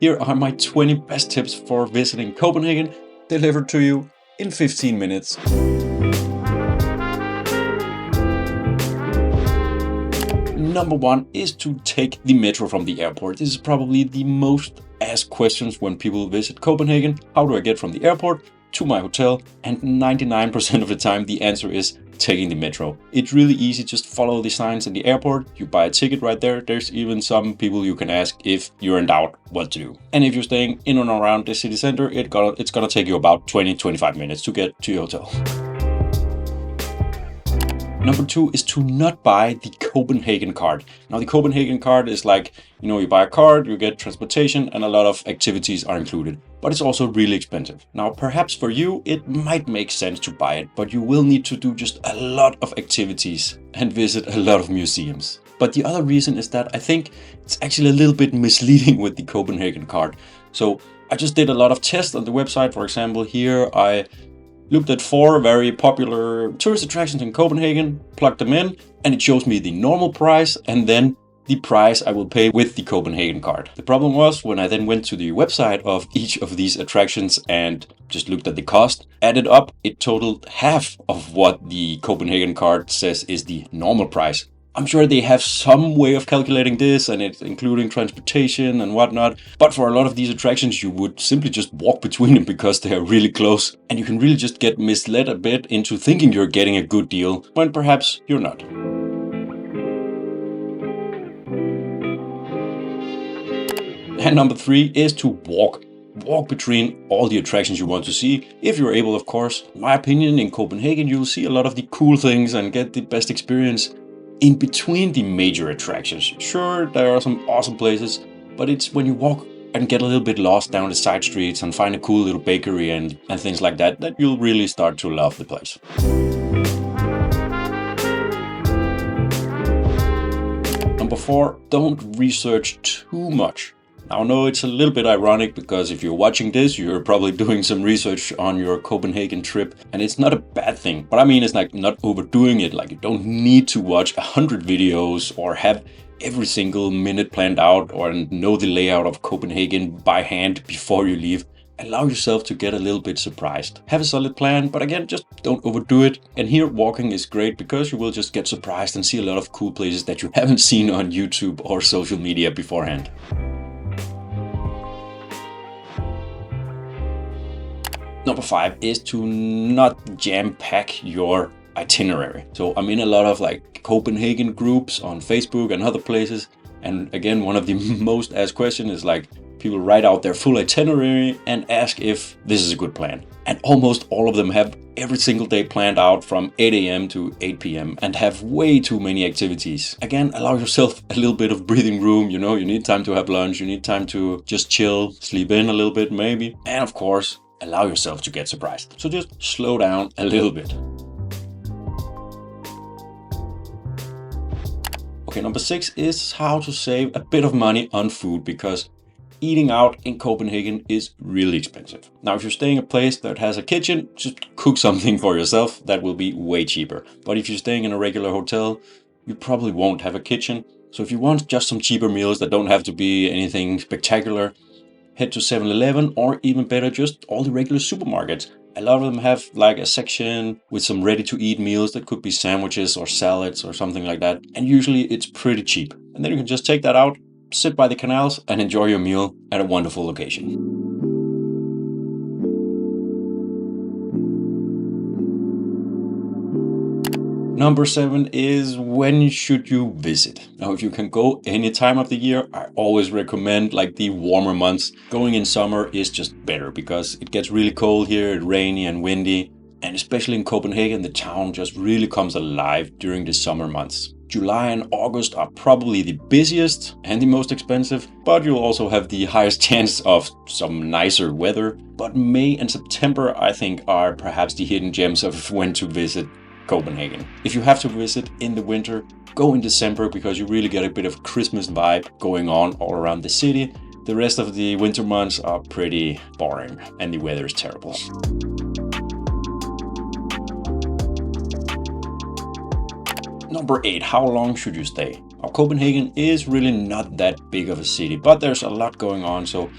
Here are my 20 best tips for visiting Copenhagen, delivered to you in 15 minutes. Number 1 is to take the metro from the airport. This is probably the most asked questions when people visit Copenhagen. How do I get from the airport to my hotel? And 99% of the time the answer is taking the metro. It's really easy, just follow the signs in the airport, you buy a ticket right there. There's even some people you can ask if you're in doubt what to do. And if you're staying in and around the city center, it's gonna take you about 20-25 minutes to get to your hotel. Number 2 is to not buy the Copenhagen card. Now the Copenhagen card is like, you buy a card, you get transportation and a lot of activities are included. But it's also really expensive. Now perhaps for you it might make sense to buy it, but you will need to do just a lot of activities and visit a lot of museums. But the other reason is that I think it's actually a little bit misleading with the Copenhagen card. So I just did a lot of tests on the website. For example, here I looked at 4 very popular tourist attractions in Copenhagen, plugged them in, and it shows me the normal price and then the price I will pay with the Copenhagen card. The problem was when I then went to the website of each of these attractions and just looked at the cost, added up, it totaled half of what the Copenhagen card says is the normal price. I'm sure they have some way of calculating this, and it's including transportation and whatnot. But for a lot of these attractions, you would simply just walk between them because they are really close. And you can really just get misled a bit into thinking you're getting a good deal when perhaps you're not. And number 3 is to walk. Walk between all the attractions you want to see, if you're able, of course. In my opinion, in Copenhagen, you'll see a lot of the cool things and get the best experience in between the major attractions. Sure, there are some awesome places, but it's when you walk and get a little bit lost down the side streets and find a cool little bakery and things like that, that you'll really start to love the place. Number 4, don't research too much. Now I know it's a little bit ironic because if you're watching this, you're probably doing some research on your Copenhagen trip, and it's not a bad thing. But I mean, it's like not overdoing it. Like you don't need to watch 100 videos or have every single minute planned out or know the layout of Copenhagen by hand before you leave. Allow yourself to get a little bit surprised. Have a solid plan, but again, just don't overdo it. And here walking is great because you will just get surprised and see a lot of cool places that you haven't seen on YouTube or social media beforehand. Number 5 is to not jam-pack your itinerary. So I'm in a lot of like Copenhagen groups on Facebook and other places. And again, one of the most asked questions is like people write out their full itinerary and ask if this is a good plan. And almost all of them have every single day planned out from 8 a.m. to 8 p.m. and have way too many activities. Again, allow yourself a little bit of breathing room. You need time to have lunch. You need time to just chill, sleep in a little bit maybe. And of course, allow yourself to get surprised. So just slow down a little bit. Okay, number 6 is how to save a bit of money on food, because eating out in Copenhagen is really expensive. Now, if you're staying in a place that has a kitchen, just cook something for yourself. That will be way cheaper. But if you're staying in a regular hotel, you probably won't have a kitchen. So if you want just some cheaper meals that don't have to be anything spectacular, head to 7-Eleven, or even better, just all the regular supermarkets. A lot of them have like a section with some ready-to-eat meals that could be sandwiches or salads or something like that. And usually it's pretty cheap. And then you can just take that out, sit by the canals and enjoy your meal at a wonderful location. Number 7 is when should you visit? Now, if you can go any time of the year, I always recommend like the warmer months. Going in summer is just better because it gets really cold here, it's rainy and windy. And especially in Copenhagen, the town just really comes alive during the summer months. July and August are probably the busiest and the most expensive, but you'll also have the highest chance of some nicer weather. But May and September, I think, are perhaps the hidden gems of when to visit Copenhagen. If you have to visit in the winter, go in December because you really get a bit of Christmas vibe going on all around the city. The rest of the winter months are pretty boring and the weather is terrible. Number 8, how long should you stay? Now, Copenhagen is really not that big of a city, but there's a lot going on, so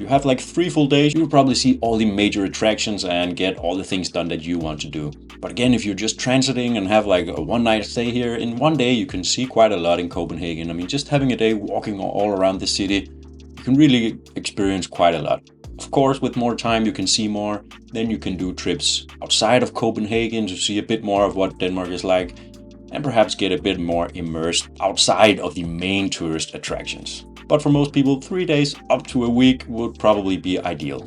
you have like 3 full days, you'll probably see all the major attractions and get all the things done that you want to do. But again, if you're just transiting and have like a one-night stay here, in one day you can see quite a lot in Copenhagen. I mean, just having a day walking all around the city, you can really experience quite a lot. Of course, with more time, you can see more. Then you can do trips outside of Copenhagen to see a bit more of what Denmark is like, and perhaps get a bit more immersed outside of the main tourist attractions. But for most people, 3 days up to a week would probably be ideal.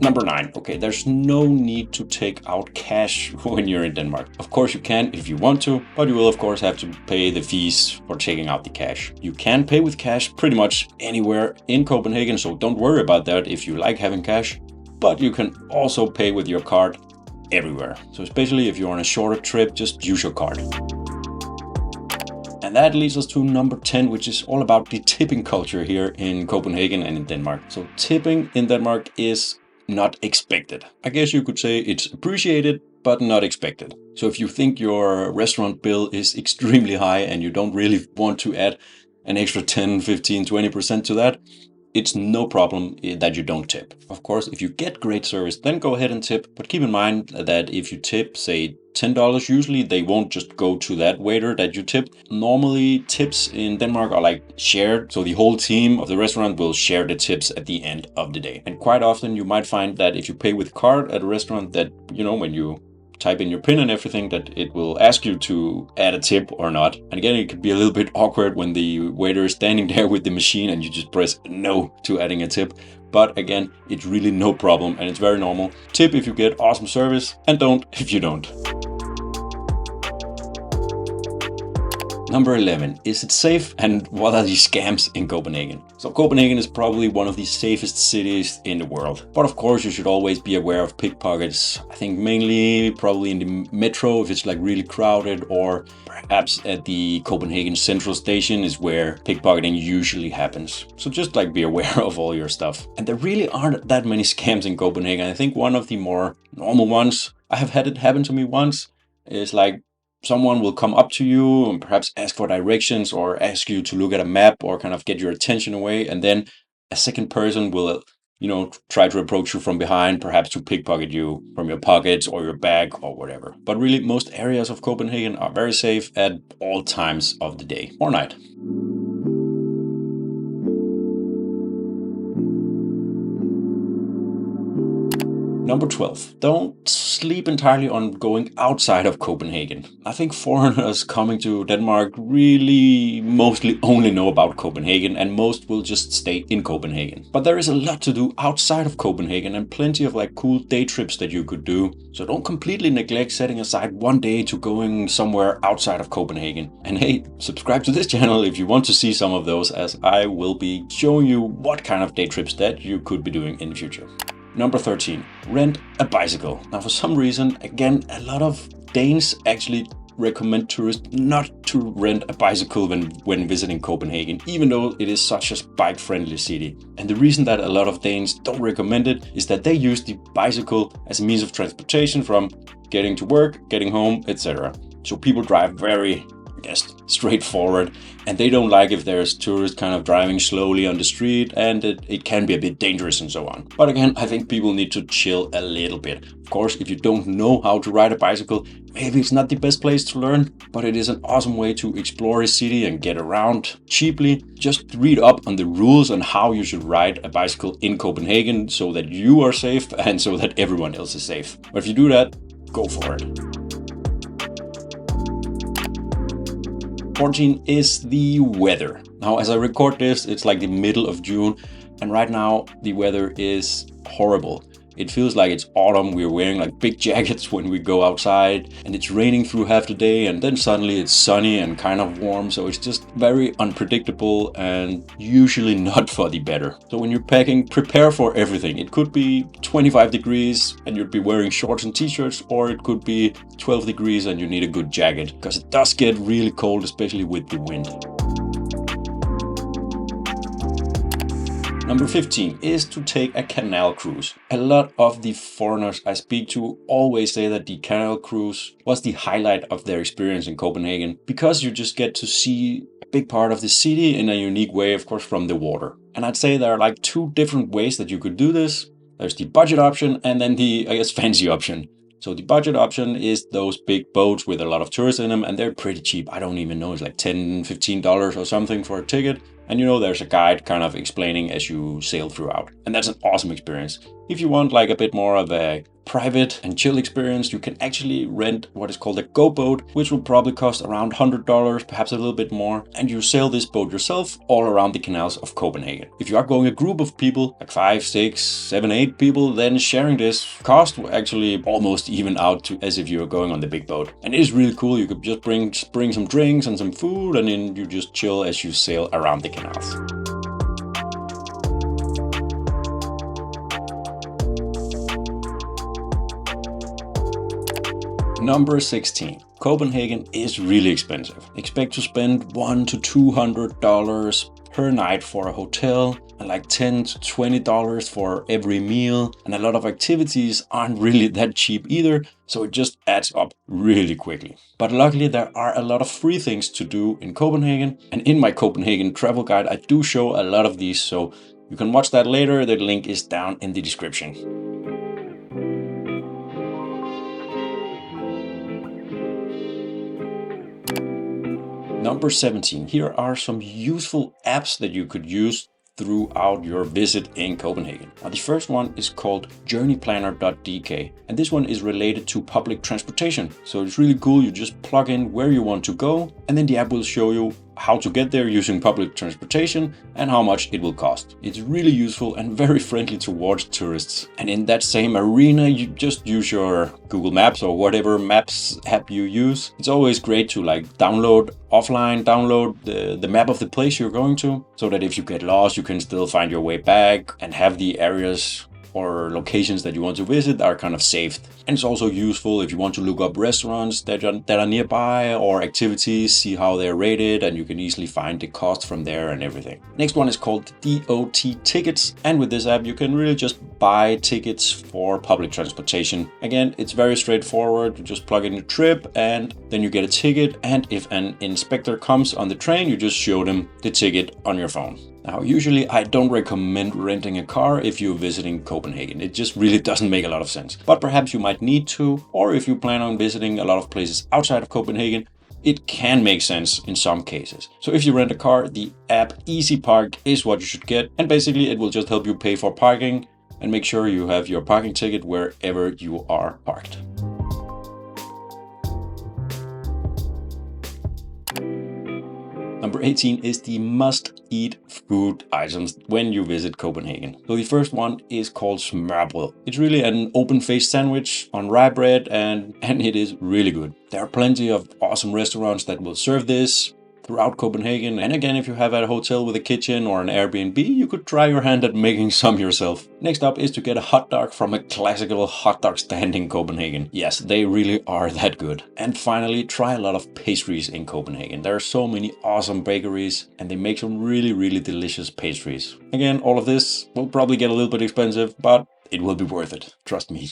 Number 9. Okay, there's no need to take out cash when you're in Denmark. Of course you can if you want to, but you will of course have to pay the fees for taking out the cash. You can pay with cash pretty much anywhere in Copenhagen, so don't worry about that if you like having cash. But you can also pay with your card everywhere. So especially if you're on a shorter trip, just use your card. And that leads us to number 10, which is all about the tipping culture here in Copenhagen and in Denmark. So tipping in Denmark is not expected. I guess you could say it's appreciated, but not expected. So if you think your restaurant bill is extremely high and you don't really want to add an extra 10, 15, 20% to that, it's no problem that you don't tip. Of course, if you get great service, then go ahead and tip. But keep in mind that if you tip, say, $10, usually they won't just go to that waiter that you tipped. Normally, tips in Denmark are like shared. So the whole team of the restaurant will share the tips at the end of the day. And quite often you might find that if you pay with card at a restaurant that, when you type in your PIN and everything, that it will ask you to add a tip or not. And again, it could be a little bit awkward when the waiter is standing there with the machine and you just press no to adding a tip. But again, it's really no problem and it's very normal. Tip if you get awesome service and don't if you don't. Number 11, is it safe and what are the scams in Copenhagen? So Copenhagen is probably one of the safest cities in the world. But of course you should always be aware of pickpockets. I think mainly probably in the metro if it's like really crowded, or perhaps at the Copenhagen Central Station is where pickpocketing usually happens. So just like be aware of all your stuff. And there really aren't that many scams in Copenhagen. I think one of the more normal ones, I have had it happen to me once, is like someone will come up to you and perhaps ask for directions or ask you to look at a map or kind of get your attention away. And then a second person will, try to approach you from behind, perhaps to pickpocket you from your pockets or your bag or whatever. But really, most areas of Copenhagen are very safe at all times of the day or night. Number 12, don't sleep entirely on going outside of Copenhagen. I think foreigners coming to Denmark really mostly only know about Copenhagen, and most will just stay in Copenhagen. But there is a lot to do outside of Copenhagen and plenty of like cool day trips that you could do. So don't completely neglect setting aside one day to going somewhere outside of Copenhagen. And hey, subscribe to this channel if you want to see some of those, as I will be showing you what kind of day trips that you could be doing in the future. Number 13, rent a bicycle. Now for some reason, again, a lot of Danes actually recommend tourists not to rent a bicycle when visiting Copenhagen, even though it is such a bike-friendly city. And the reason that a lot of Danes don't recommend it is that they use the bicycle as a means of transportation from getting to work, getting home, etc. So people drive very straightforward, and they don't like if there's tourists kind of driving slowly on the street, and it can be a bit dangerous and so on. But again, I think people need to chill a little bit. Of course, if you don't know how to ride a bicycle, maybe it's not the best place to learn, but it is an awesome way to explore a city and get around cheaply. Just read up on the rules on how you should ride a bicycle in Copenhagen so that you are safe and so that everyone else is safe. But if you do that, go for it. 14 is the weather. Now, as I record this, it's like the middle of June, and right now the weather is horrible. It feels like it's autumn. We're wearing like big jackets when we go outside, and it's raining through half the day, and then suddenly it's sunny and kind of warm. So it's just very unpredictable and usually not for the better. So when you're packing, prepare for everything. It could be 25 degrees and you'd be wearing shorts and t-shirts, or it could be 12 degrees and you need a good jacket, because it does get really cold, especially with the wind. Number 15 is to take a canal cruise. A lot of the foreigners I speak to always say that the canal cruise was the highlight of their experience in Copenhagen, because you just get to see a big part of the city in a unique way, of course, from the water. And I'd say there are like two different ways that you could do this. There's the budget option and then the, I guess, fancy option. So the budget option is those big boats with a lot of tourists in them, and they're pretty cheap. I don't even know, it's like $10, $15 or something for a ticket. And there's a guide kind of explaining as you sail throughout. And that's an awesome experience. If you want like a bit more of a private and chill experience, you can actually rent what is called a go boat, which will probably cost around $100, perhaps a little bit more. And you sail this boat yourself all around the canals of Copenhagen. If you are going a group of people, like 5, 6, 7, 8 people, then sharing this cost will actually almost even out to as if you were going on the big boat. And it is really cool. You could just bring some drinks and some food, and then you just chill as you sail around the canals. Number 16. Copenhagen is really expensive. Expect to spend $100 to $200 per night for a hotel, and like $10 to $20 for every meal. And a lot of activities aren't really that cheap either, so it just adds up really quickly. But luckily there are a lot of free things to do in Copenhagen, and in my Copenhagen travel guide I do show a lot of these, so you can watch that later. The link is down in the description. Number 17. Here are some useful apps that you could use throughout your visit in Copenhagen. Now, the first one is called journeyplanner.dk, and this one is related to public transportation. So it's really cool. You just plug in where you want to go, and then the app will show you how to get there using public transportation and how much it will cost. It's really useful and very friendly towards tourists. And in that same arena, you just use your Google Maps or whatever maps app you use. It's always great to download the map of the place you're going to, so that if you get lost, you can still find your way back and have the areas or locations that you want to visit are kind of saved. And it's also useful if you want to look up restaurants that are nearby or activities, see how they're rated, and you can easily find the cost from there and everything. Next one is called DOT Tickets, and with this app you can really just buy tickets for public transportation. Again, it's very straightforward. You just plug in your trip and then you get a ticket, and if an inspector comes on the train, you just show them the ticket on your phone. Now, usually I don't recommend renting a car if you're visiting Copenhagen. It just really doesn't make a lot of sense. But perhaps you might need to, or if you plan on visiting a lot of places outside of Copenhagen, it can make sense in some cases. So if you rent a car, the app EasyPark is what you should get. And basically it will just help you pay for parking and make sure you have your parking ticket wherever you are parked. Number 18 is the must-eat food items when you visit Copenhagen. So the first one is called smørrebrød. It's really an open-faced sandwich on rye bread, and it is really good. There are plenty of awesome restaurants that will serve this throughout Copenhagen. And again, if you have a hotel with a kitchen or an Airbnb, you could try your hand at making some yourself. Next up is to get a hot dog from a classical hot dog stand in Copenhagen. Yes, they really are that good. And finally, try a lot of pastries in Copenhagen. There are so many awesome bakeries and they make some really, really delicious pastries. Again, all of this will probably get a little bit expensive, but it will be worth it. Trust me.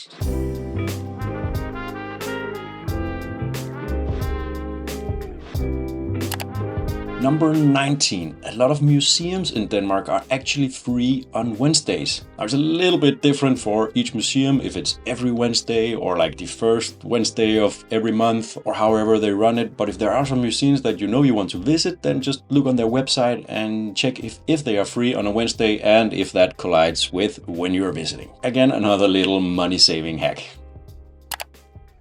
Number 19. A lot of museums in Denmark are actually free on Wednesdays. Now, it's a little bit different for each museum, if it's every Wednesday or like the first Wednesday of every month or however they run it. But if there are some museums that you want to visit, then just look on their website and check if they are free on a Wednesday and if that collides with when you're visiting. Again, another little money-saving hack.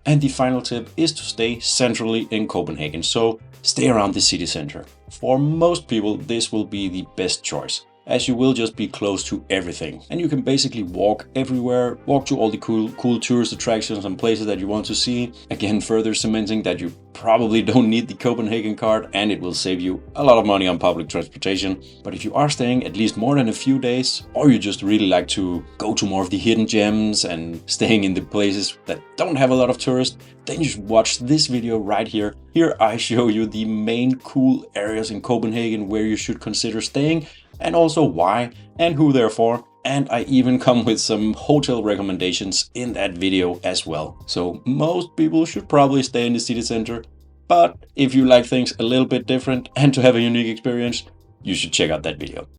And the final tip is to stay centrally in Copenhagen. So stay around the city center. For most people, this will be the best choice, as you will just be close to everything. And you can basically walk everywhere, walk to all the cool tourist attractions and places that you want to see. Again, further cementing that you probably don't need the Copenhagen card, and it will save you a lot of money on public transportation. But if you are staying at least more than a few days, or you just really like to go to more of the hidden gems and staying in the places that don't have a lot of tourists, then you should watch this video right here. Here I show you the main cool areas in Copenhagen where you should consider staying. and also why and who they're for. And I even come with some hotel recommendations in that video as well. So most people should probably stay in the city center, but if you like things a little bit different and to have a unique experience, you should check out that video.